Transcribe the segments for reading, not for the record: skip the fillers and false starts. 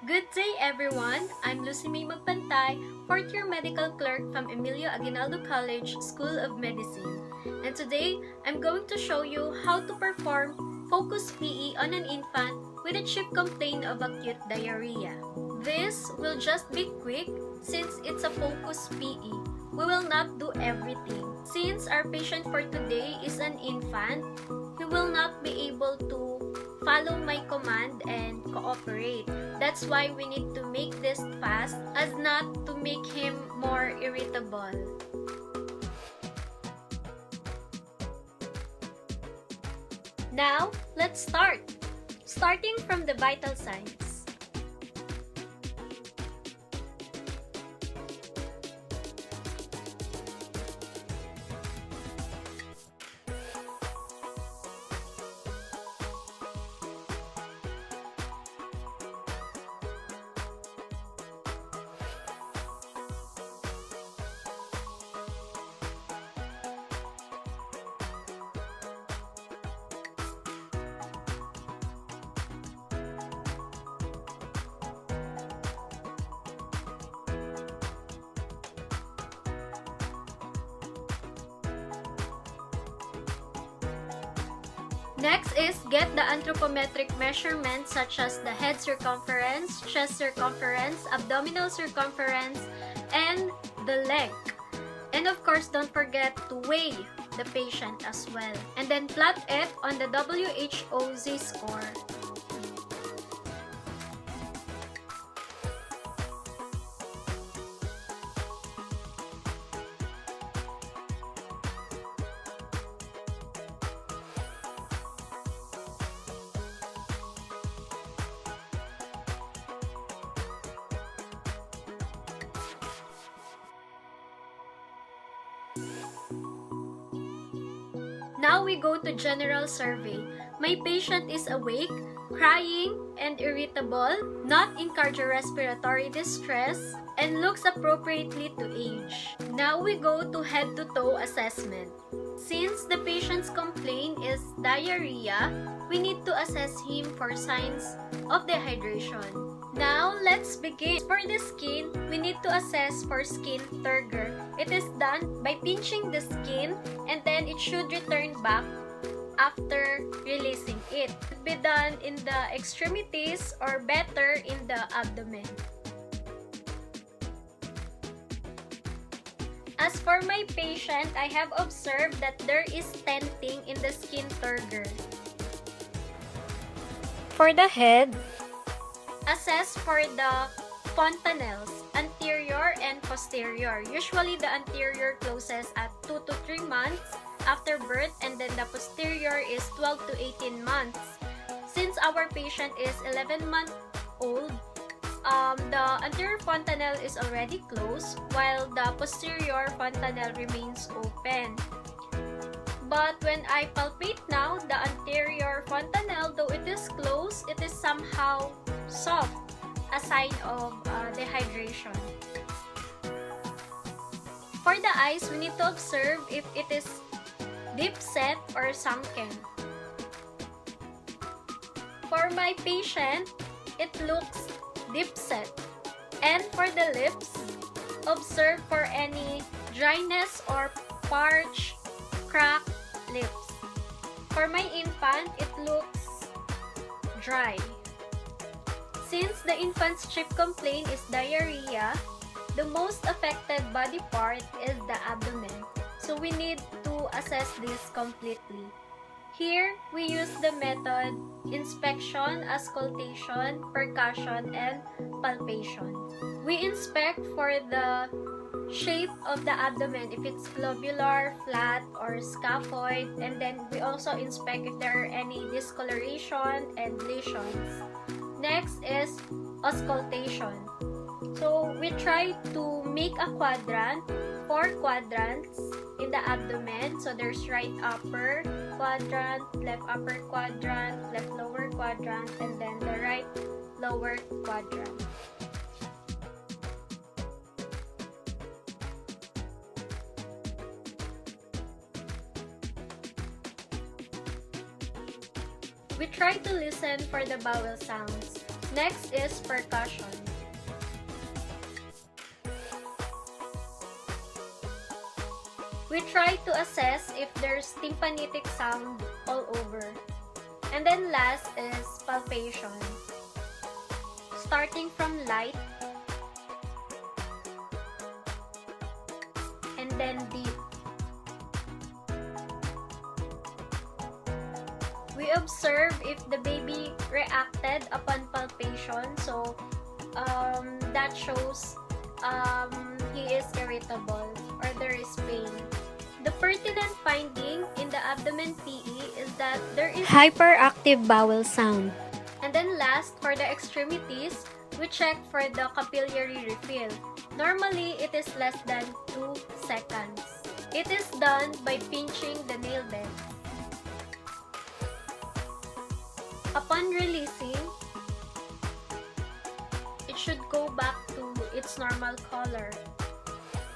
Good day everyone! I'm Lucy May Magpantay, 4th year medical clerk from Emilio Aguinaldo College, School of Medicine. And today, I'm going to show you how to perform focus PE on an infant with a chief complaint of acute diarrhea. This will just be quick since it's a focus PE. We will not do everything. Since our patient for today is an infant, he will not be able to follow my command and cooperate. That's why we need to make this fast as not to make him more irritable. Now, let's start. Starting from the vital signs. Next is get the anthropometric measurements such as the head circumference, chest circumference, abdominal circumference, and the leg. And of course, don't forget to weigh the patient as well. And then plot it on the WHO Z-score. Now we go to general survey. My patient is awake, crying, and irritable, not in cardiorespiratory distress, and looks appropriately to age. Now we go to head-to-toe assessment. Since the patient's complaint is diarrhea, we need to assess him for signs of dehydration. Now, let's begin. For the skin, we need to assess for skin turgor. It is done by pinching the skin and then it should return back after releasing it. It should be done in the extremities or better in the abdomen. As for my patient, I have observed that there is tenting in the skin turgor. For the head, assess for the fontanelles, anterior and posterior. Usually the anterior closes at 2 to 3 months after birth and then the posterior is 12 to 18 months. Since our patient is 11 months old, the anterior fontanelle is already closed while the posterior fontanelle remains open. But when I palpate now, the anterior fontanelle, though it is closed, it is somehow soft, a sign of dehydration. For the eyes, we need to observe if it is deep set or sunken. For my patient, it looks deep set. And for the lips, observe for any dryness or parched, cracked lips. For my infant, it looks dry. Since the infant's chief complaint is diarrhea, the most affected body part is the abdomen. So we need to assess this completely. Here, we use the method inspection, auscultation, percussion, and palpation. We inspect for the shape of the abdomen, if it's globular, flat, or scaphoid, and then we also inspect if there are any discoloration and lesions. Next is auscultation. So we try to make a quadrant, 4 quadrants in the abdomen. So there's right upper quadrant, left upper quadrant, left lower quadrant, and then the right lower quadrant. We try to listen for the vowel sounds. Next is percussion. We try to assess if there's tympanitic sound all over. And then last is palpation. Starting from light and then deep. We observe if the baby reacted upon palpation. So, that shows he is irritable or there is pain. The pertinent finding in the abdomen PE is that there is hyperactive bowel sound. And then last, for the extremities, we check for the capillary refill. Normally, it is less than 2 seconds. It is done by pinching the nail bed. Upon releasing, it should go back to its normal color.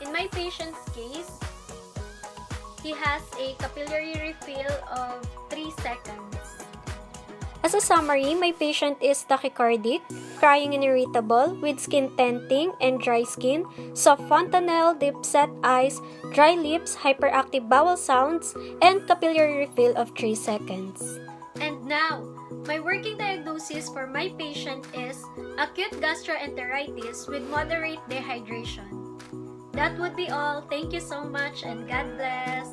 In my patient's case, he has a capillary refill of 3 seconds. As a summary, my patient is tachycardic, crying and irritable, with skin tenting and dry skin, soft fontanelle, deep-set eyes, dry lips, hyperactive bowel sounds, and capillary refill of 3 seconds. And now, my working diagnosis for my patient is acute gastroenteritis with moderate dehydration. That would be all. Thank you so much and God bless.